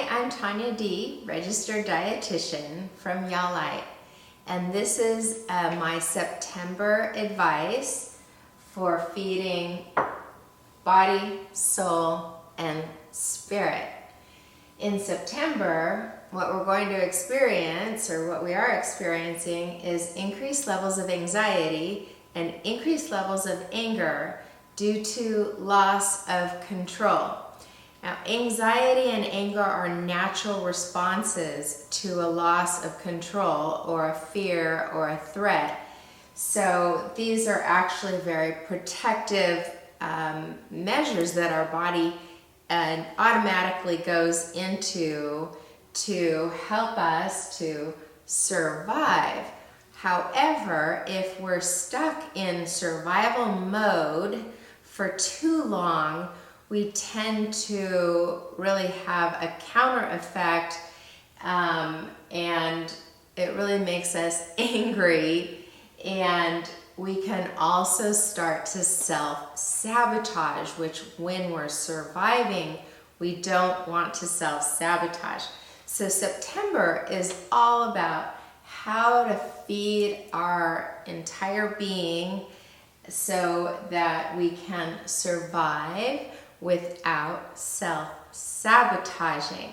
Hi, I'm Tonyah Dee, registered dietitian from Y'all, and this is my September advice for feeding body, soul, and spirit. In September, what we're going to experience, or what we are experiencing, is increased levels of anxiety and increased levels of anger due to loss of control. Now, anxiety and anger are natural responses to a loss of control or a fear or a threat. So these are actually very protective measures that our body automatically goes into to help us to survive. However, if we're stuck in survival mode for too long, we tend to really have a counter effect, and it really makes us angry, and we can also start to self-sabotage, which when we're surviving, we don't want to self-sabotage. So September is all about how to feed our entire being so that we can survive without self-sabotaging.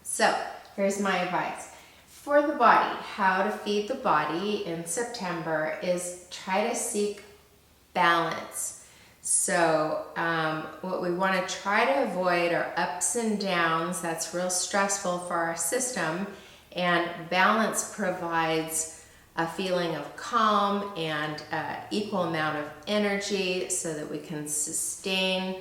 So here's my advice. For the body, how to feed the body in September is try to seek balance. So what we want to try to avoid are ups and downs. That's real stressful for our system, and balance provides a feeling of calm and equal amount of energy so that we can sustain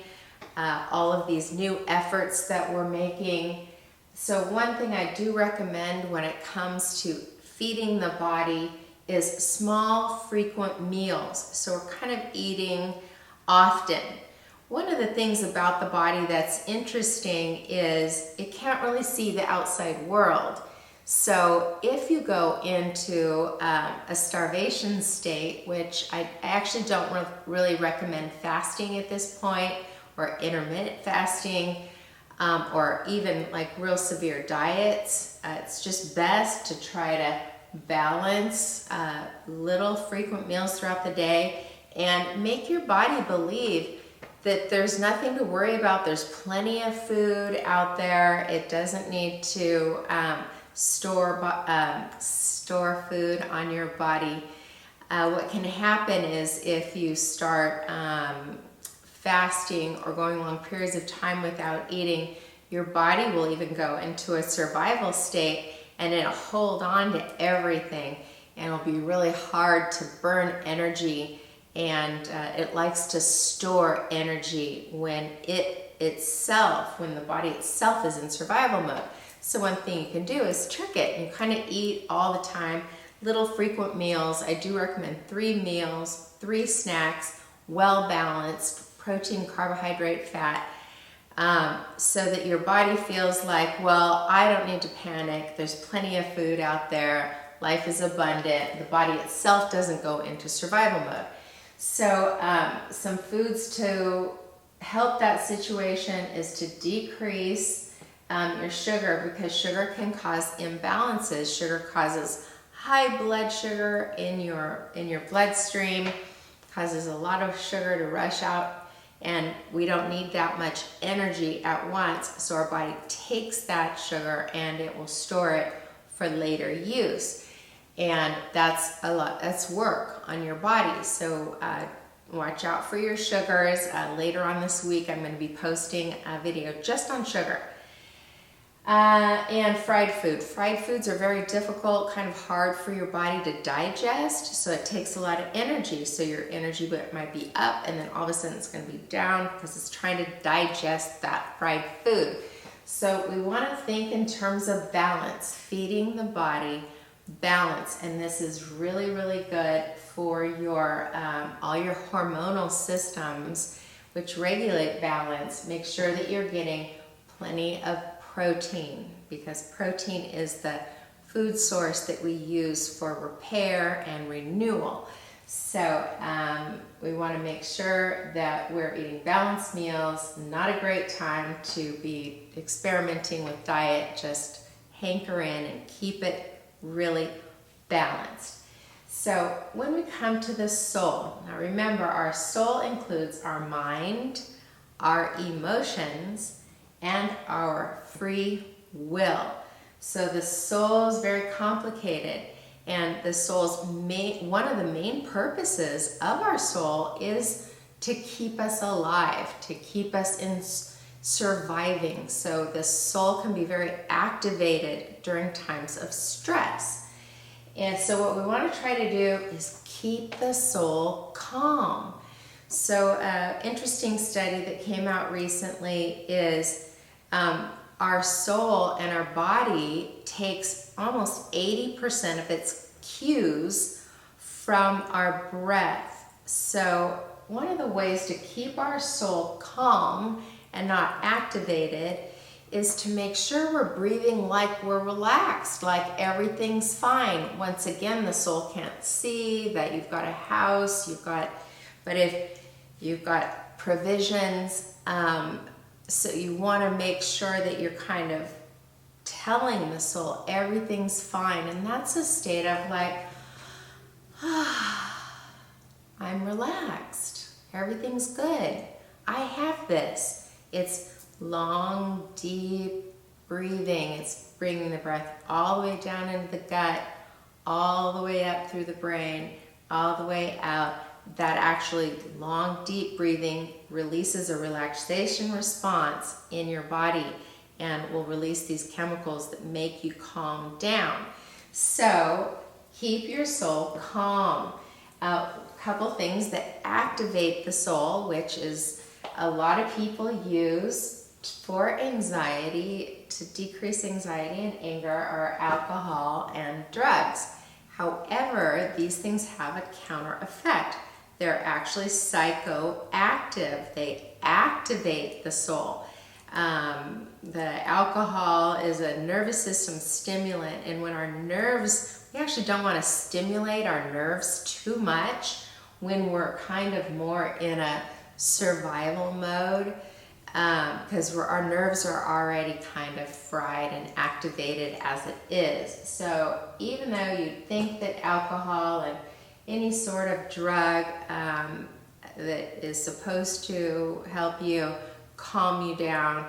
all of these new efforts that we're making. So one thing I do recommend when it comes to feeding the body is small, frequent meals. So we're kind of eating often. One of the things about the body that's interesting is it can't really see the outside world. So if you go into a starvation state, which I actually don't really recommend fasting at this point, or intermittent fasting, or even like real severe diets, it's just best to try to balance little frequent meals throughout the day and make your body believe that there's nothing to worry about. There's plenty of food out there. It doesn't need to store food on your body. What can happen is if you start fasting or going long periods of time without eating, your body will even go into a survival state and it'll hold on to everything, and it'll be really hard to burn energy, and it likes to store energy when when the body itself is in survival mode. So one thing you can do is trick it. You kind of eat all the time, little frequent meals. I do recommend 3 meals, 3 snacks, well balanced, protein, carbohydrate, fat, so that your body feels like, well, I don't need to panic. There's plenty of food out there. Life is abundant. The body itself doesn't go into survival mode. So some foods to help that situation is to decrease your sugar, because sugar can cause imbalances. Sugar causes high blood sugar in your bloodstream, causes a lot of sugar to rush out, and we don't need that much energy at once. So our body takes that sugar and it will store it for later use, and that's work on your body. So watch out for your sugars. Later on this week, I'm going to be posting a video just on sugar. And fried food. Fried foods are very difficult, kind of hard for your body to digest, so it takes a lot of energy. So your energy might be up, and then all of a sudden it's going to be down because it's trying to digest that fried food. So we want to think in terms of balance, feeding the body balance, and this is really, really good for your all your hormonal systems, which regulate balance. Make sure that you're getting plenty of protein, because protein is the food source that we use for repair and renewal. So we want to make sure that we're eating balanced meals. Not a great time to be experimenting with diet. Just hanker in and keep it really balanced. So when we come to the soul, now remember, our soul includes our mind, our emotions, and our free will. So the soul is very complicated, and the soul's one of the main purposes of our soul is to keep us alive, to keep us in surviving. So the soul can be very activated during times of stress. And so what we want to try to do is keep the soul calm. So interesting study that came out recently is our soul and our body takes almost 80% of its cues from our breath. So one of the ways to keep our soul calm and not activated is to make sure we're breathing like we're relaxed, like everything's fine. Once again, the soul can't see that you've got a house, but if you've got provisions, so you want to make sure that you're kind of telling the soul everything's fine. And that's a state of like, I'm relaxed. Everything's good. I have this. It's long, deep breathing. It's bringing the breath all the way down into the gut, all the way up through the brain, all the way out. That actually long, deep breathing releases a relaxation response in your body and will release these chemicals that make you calm down. So keep your soul calm. A couple things that activate the soul, which is a lot of people use for anxiety, to decrease anxiety and anger, are alcohol and drugs. However, these things have a counter effect. They're actually psychoactive. They activate the soul. The alcohol is a nervous system stimulant, and when our nerves, we actually don't want to stimulate our nerves too much when we're kind of more in a survival mode, because our nerves are already kind of fried and activated as it is. So even though you'd think that alcohol and any sort of drug that is supposed to help you calm you down,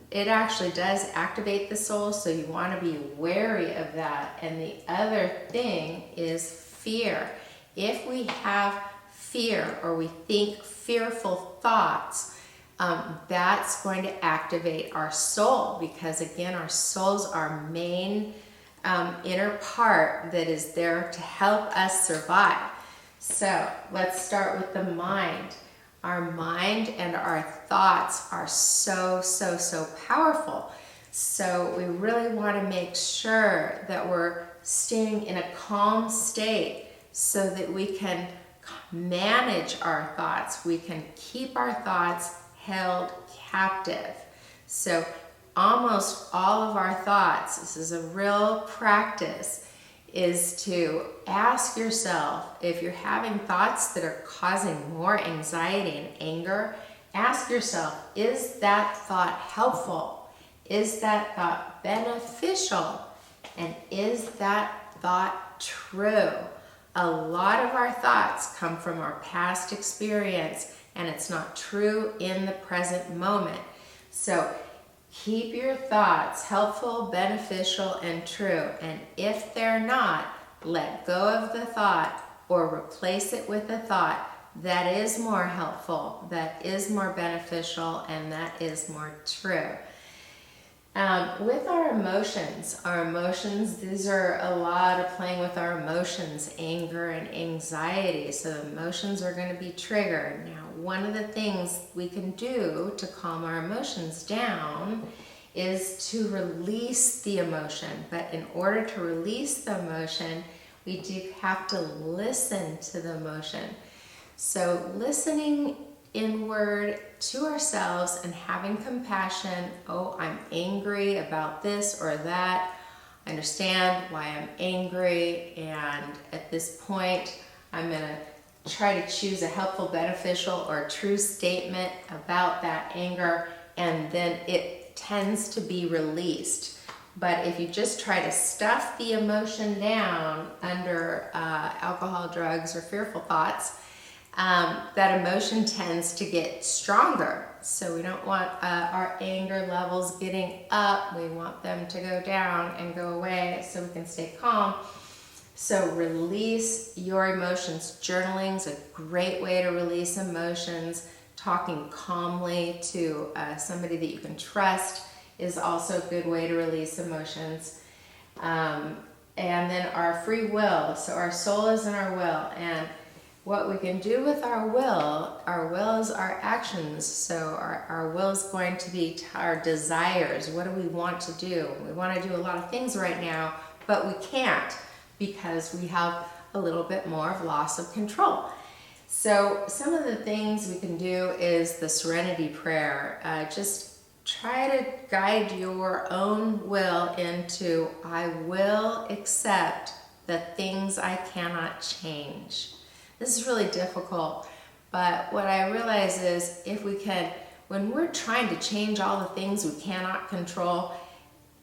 it actually does activate the soul, so you want to be wary of that. And the other thing is fear. If we have fear or we think fearful thoughts, that's going to activate our soul, because again, our soul's our main inner part that is there to help us survive. So let's start with the mind. Our mind and our thoughts are so powerful. So we really want to make sure that we're staying in a calm state so that we can manage our thoughts. We can keep our thoughts held captive. So almost all of our thoughts, this is a real practice, is to ask yourself, if you're having thoughts that are causing more anxiety and anger, ask yourself, is that thought helpful? Is that thought beneficial? And is that thought true? A lot of our thoughts come from our past experience, and it's not true in the present moment. So keep your thoughts helpful, beneficial, and true. And if they're not, let go of the thought or replace it with a thought that is more helpful, that is more beneficial, and that is more true. With our emotions, these are a lot of playing with our emotions, anger and anxiety. So emotions are going to be triggered. Now, one of the things we can do to calm our emotions down is to release the emotion. But in order to release the emotion, we do have to listen to the emotion. So listening inward to ourselves and having compassion. Oh, I'm angry about this or that. I understand why I'm angry, and at this point, I'm going to try to choose a helpful, beneficial, or true statement about that anger, and then it tends to be released. But if you just try to stuff the emotion down under alcohol, drugs, or fearful thoughts, that emotion tends to get stronger. So we don't want our anger levels getting up. We want them to go down and go away so we can stay calm. So release your emotions. Journaling is a great way to release emotions. Talking calmly to somebody that you can trust is also a good way to release emotions. And then our free will. So our soul is in our will. And what we can do with our will is our actions. So our will is going to be our desires. What do we want to do? We want to do a lot of things right now, but we can't because we have a little bit more of loss of control. So some of the things we can do is the serenity prayer. Just try to guide your own will into, I will accept the things I cannot change. This is really difficult, but what I realize is if we can, when we're trying to change all the things we cannot control,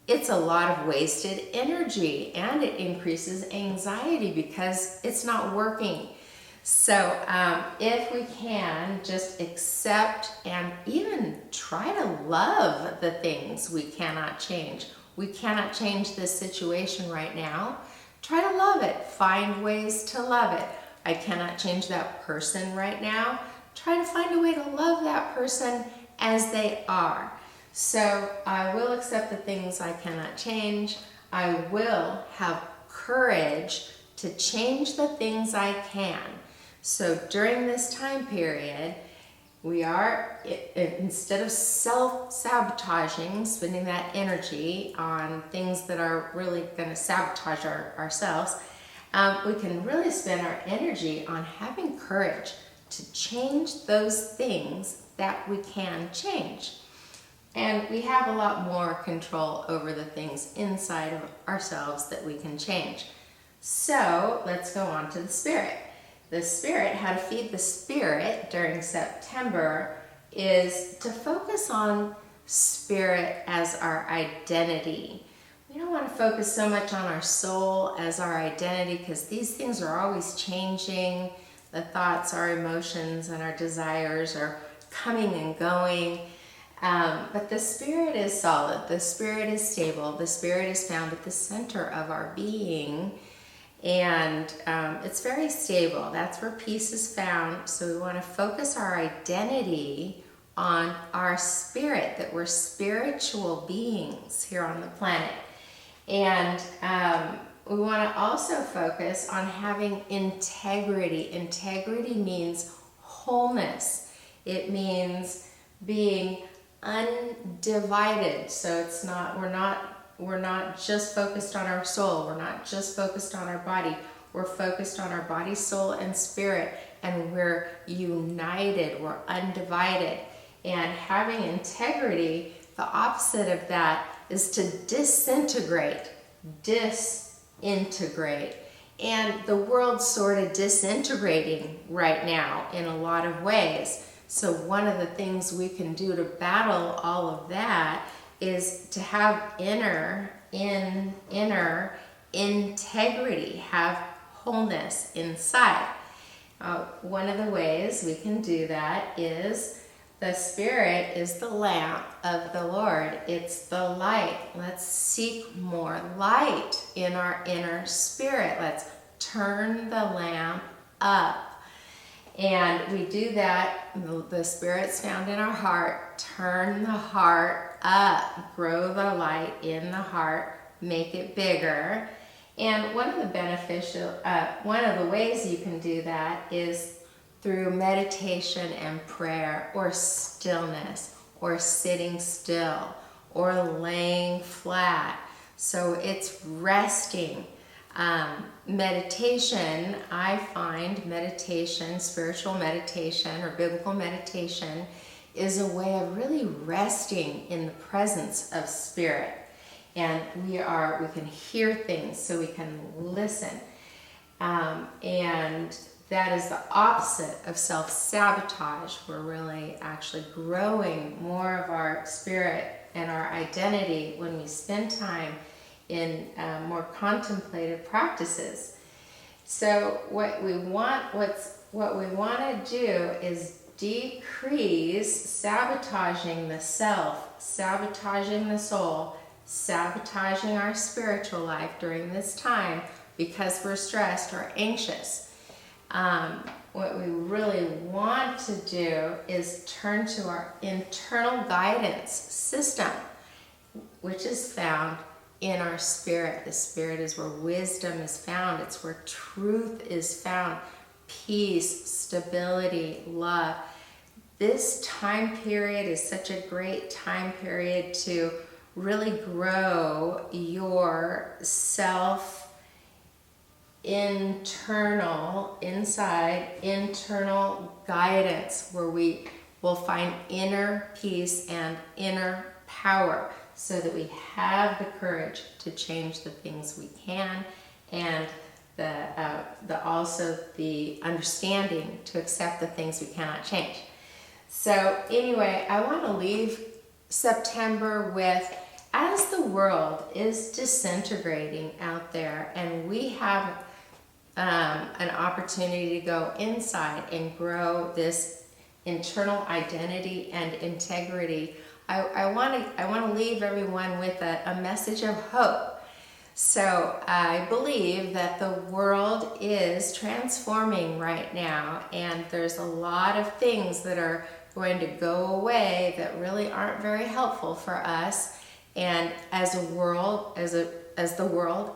it's a lot of wasted energy and it increases anxiety because it's not working. So if we can just accept and even try to love the things we cannot change. We cannot change this situation right now. Try to love it. Find ways to love it. I cannot change that person right now. Try to find a way to love that person as they are. So I will accept the things I cannot change. I will have courage to change the things I can. So during this time period, we are, instead of self-sabotaging, spending that energy on things that are really going to sabotage ourselves, we can really spend our energy on having courage to change those things that we can change. And we have a lot more control over the things inside of ourselves that we can change. So let's go on to the spirit. The spirit, how to feed the spirit during September is to focus on spirit as our identity. We don't want to focus so much on our soul as our identity because these things are always changing. The thoughts, our emotions, and our desires are coming and going. But the spirit is solid. The spirit is stable. The spirit is found at the center of our being. And it's very stable. That's where peace is found. So we want to focus our identity on our spirit, that we're spiritual beings here on the planet. And we want to also focus on having integrity. Integrity means wholeness. It means being undivided. So it's not, we're not just focused on our soul. We're not just focused on our body. We're focused on our body, soul, and spirit. And we're united. We're undivided. And having integrity, the opposite of that is to disintegrate. Disintegrate. And the world's sort of disintegrating right now in a lot of ways. So one of the things we can do to battle all of that is to have inner integrity, have wholeness inside. One of the ways we can do that is the spirit is the lamp of the Lord. It's the light. Let's seek more light in our inner spirit. Let's turn the lamp up. And we do that, the spirit's found in our heart. Turn the heart up. Grow the light in the heart. Make it bigger. And one of the ways you can do that is through meditation and prayer, or stillness, or sitting still, or laying flat. So it's resting. Meditation, I find meditation, spiritual meditation or biblical meditation, is a way of really resting in the presence of spirit. and we can hear things, so we can listen. And that is the opposite of self-sabotage. We're really actually growing more of our spirit and our identity when we spend time in more contemplative practices. So what we want to do is decrease sabotaging the self, sabotaging the soul, sabotaging our spiritual life during this time because we're stressed or anxious. What we really want to do is turn to our internal guidance system, which is found in our spirit. The spirit is where wisdom is found. It's where truth is found. Peace, stability, love. This time period is such a great time period to really grow your internal guidance, where we will find inner peace and inner power, so that we have the courage to change the things we can, and also the understanding to accept the things we cannot change. So anyway, I want to leave September with, as the world is disintegrating out there and we have an opportunity to go inside and grow this internal identity and integrity, I want to leave everyone with a message of hope. So I believe that the world is transforming right now, and there's a lot of things that are going to go away that really aren't very helpful for us, and as a world, as the world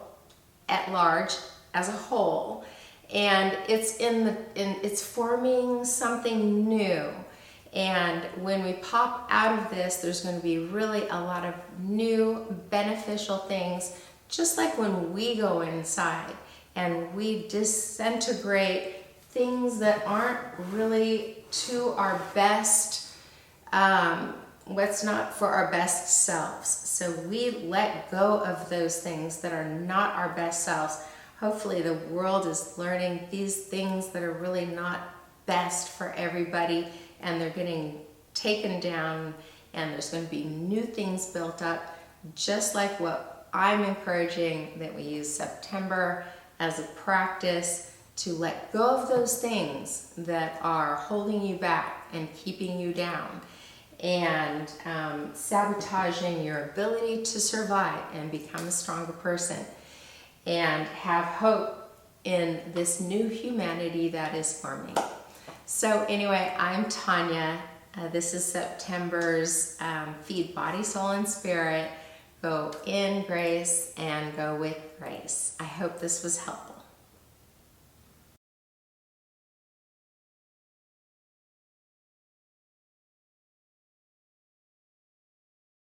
at large, as a whole. And it's forming something new. And when we pop out of this, there's going to be really a lot of new beneficial things, just like when we go inside and we disintegrate things that aren't really to our best, what's not for our best selves. So we let go of those things that are not our best selves. Hopefully the world is learning these things that are really not best for everybody, and they're getting taken down, and there's going to be new things built up, just like what I'm encouraging, that we use September as a practice to let go of those things that are holding you back and keeping you down, and sabotaging your ability to survive and become a stronger person, and have hope in this new humanity that is forming. So anyway, I'm Tonyah. This is September's Feed Body, Soul, and Spirit. Go in grace and go with grace. I hope this was helpful.